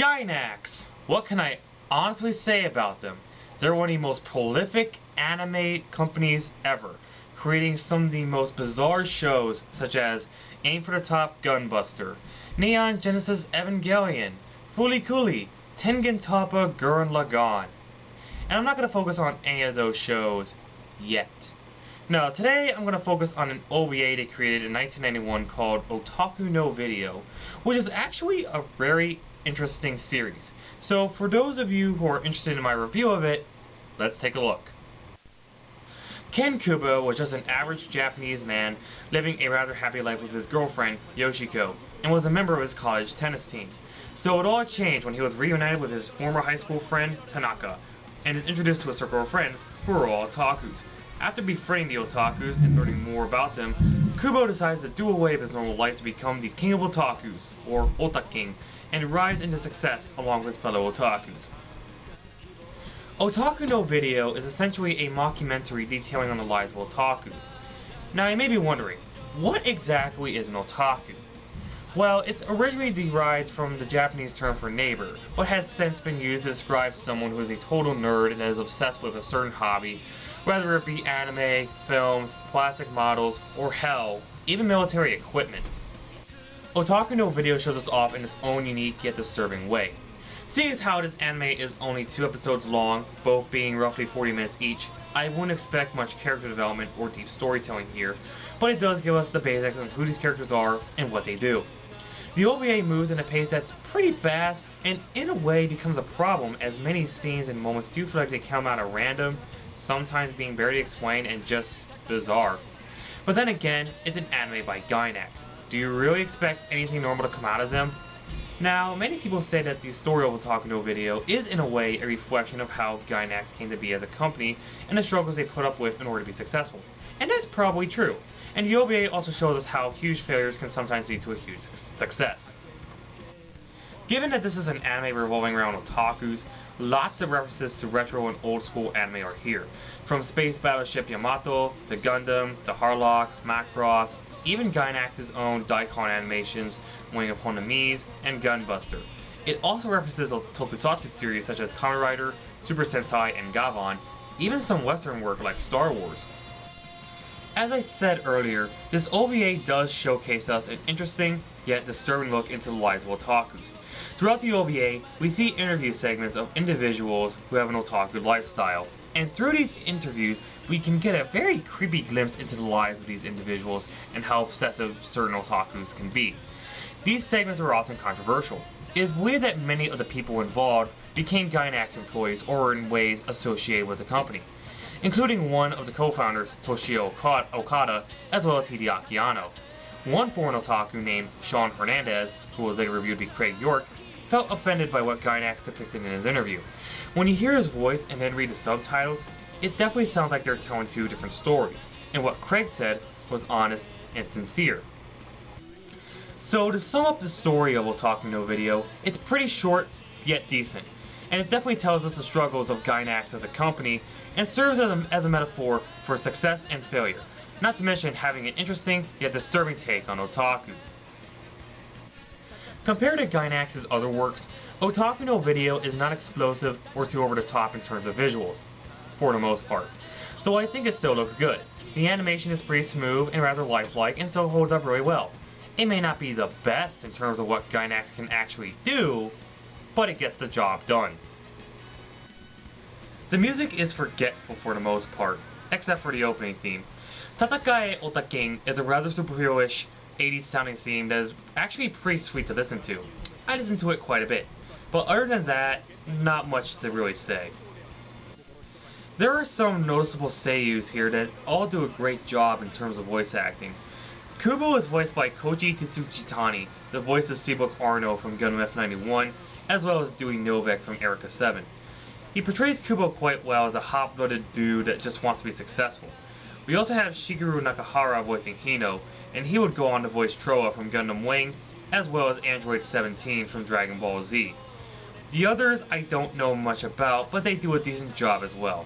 Gainax! What can I honestly say about them? They're one of the most prolific anime companies ever, creating some of the most bizarre shows such as Aim for the Top Gunbuster, Neon Genesis Evangelion, Fooly Cooly, Tengen Toppa Gurren Lagann. And I'm not going to focus on any of those shows yet. No, today I'm going to focus on an OVA they created in 1991 called Otaku no Video, which is actually a very interesting series. So for those of you who are interested in my review of it, let's take a look. Ken Kubo was just an average Japanese man living a rather happy life with his girlfriend, Yoshiko, and was a member of his college tennis team. So it all changed when he was reunited with his former high school friend, Tanaka, and is introduced to a circle of friends who are all otakus. After befriending the otakus and learning more about them, Kubo decides to do away with his normal life to become the king of otakus, or Otaking, and rise into success along with his fellow otakus. Otaku no Video is essentially a mockumentary detailing on the lives of otakus. Now you may be wondering, what exactly is an otaku? Well, it's originally derived from the Japanese term for neighbor, but has since been used to describe someone who is a total nerd and is obsessed with a certain hobby, whether it be anime, films, plastic models, or hell, even military equipment. Otaku no Video shows us off in its own unique yet disturbing way. Seeing as how this anime is only 2 episodes long, both being roughly 40 minutes each, I wouldn't expect much character development or deep storytelling here, but it does give us the basics on who these characters are and what they do. The OVA moves in a pace that's pretty fast, and in a way becomes a problem as many scenes and moments do feel like they come out at random, sometimes being barely explained and just bizarre. But then again, it's an anime by Gainax. Do you really expect anything normal to come out of them? Now, many people say that the story of Otaku no Video is in a way a reflection of how Gainax came to be as a company and the struggles they put up with in order to be successful. And that's probably true. And the OVA also shows us how huge failures can sometimes lead to a huge success. Given that this is an anime revolving around otakus, lots of references to retro and old school anime are here. From Space Battleship Yamato, to Gundam, to Harlock, Macross, even Gainax's own Daikon animations, Wing of Honomis, and Gunbuster. It also references tokusatsu series such as Kamen Rider, Super Sentai, and Gavan, even some western work like Star Wars. As I said earlier, this OVA does showcase us an interesting, yet disturbing look into the lives of otakus. Throughout the OVA, we see interview segments of individuals who have an otaku lifestyle, and through these interviews, we can get a very creepy glimpse into the lives of these individuals and how obsessive certain otakus can be. These segments are often controversial. It is believed that many of the people involved became Gainax employees or were in ways associated with the company, including one of the co-founders, Toshio Okada, as well as Hideaki Anno. One foreign otaku named Sean Hernandez, who was later reviewed to be Craig York, felt offended by what Gainax depicted in his interview. When you hear his voice and then read the subtitles, it definitely sounds like they're telling 2 different stories, and what Craig said was honest and sincere. So to sum up the story of Otaku no Video, it's pretty short, yet decent, and it definitely tells us the struggles of Gainax as a company, and serves as a metaphor for success and failure, not to mention having an interesting yet disturbing take on otakus. Compared to Gainax's other works, Otaku no Video is not explosive or too over the top in terms of visuals, for the most part, though I think it still looks good. The animation is pretty smooth and rather lifelike and still holds up really well. It may not be the best in terms of what Gainax can actually do, but it gets the job done. The music is forgetful for the most part, except for the opening theme. Tatakae Otaking is a rather superhero-ish 80s sounding theme that is actually pretty sweet to listen to. I listen to it quite a bit, but other than that, not much to really say. There are some noticeable seiyus here that all do a great job in terms of voice acting. Kubo is voiced by Koji Tsuchitani, the voice of Seabook Arno from Gundam F91, as well as Dewey Novak from Erica 7. He portrays Kubo quite well as a hot-blooded dude that just wants to be successful. We also have Shigeru Nakahara voicing Hino, and he would go on to voice Troa from Gundam Wing, as well as Android 17 from Dragon Ball Z. The others I don't know much about, but they do a decent job as well.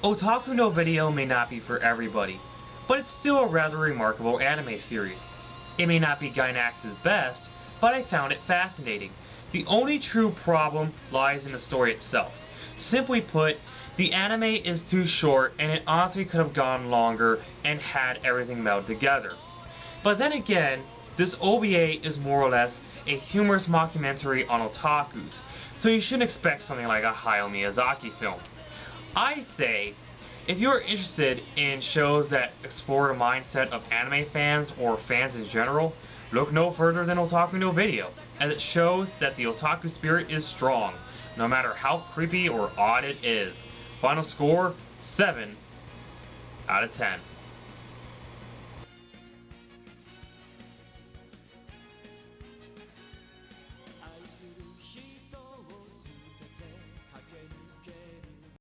Otaku no Video may not be for everybody, but it's still a rather remarkable anime series. It may not be Gainax's best, but I found it fascinating. The only true problem lies in the story itself. Simply put, the anime is too short and it honestly could have gone longer and had everything meld together. But then again, this OVA is more or less a humorous mockumentary on otakus, so you shouldn't expect something like a Hayao Miyazaki film. I say, if you are interested in shows that explore the mindset of anime fans or fans in general, look no further than Otaku no Video, as it shows that the otaku spirit is strong, no matter how creepy or odd it is. Final score, 7 out of 10.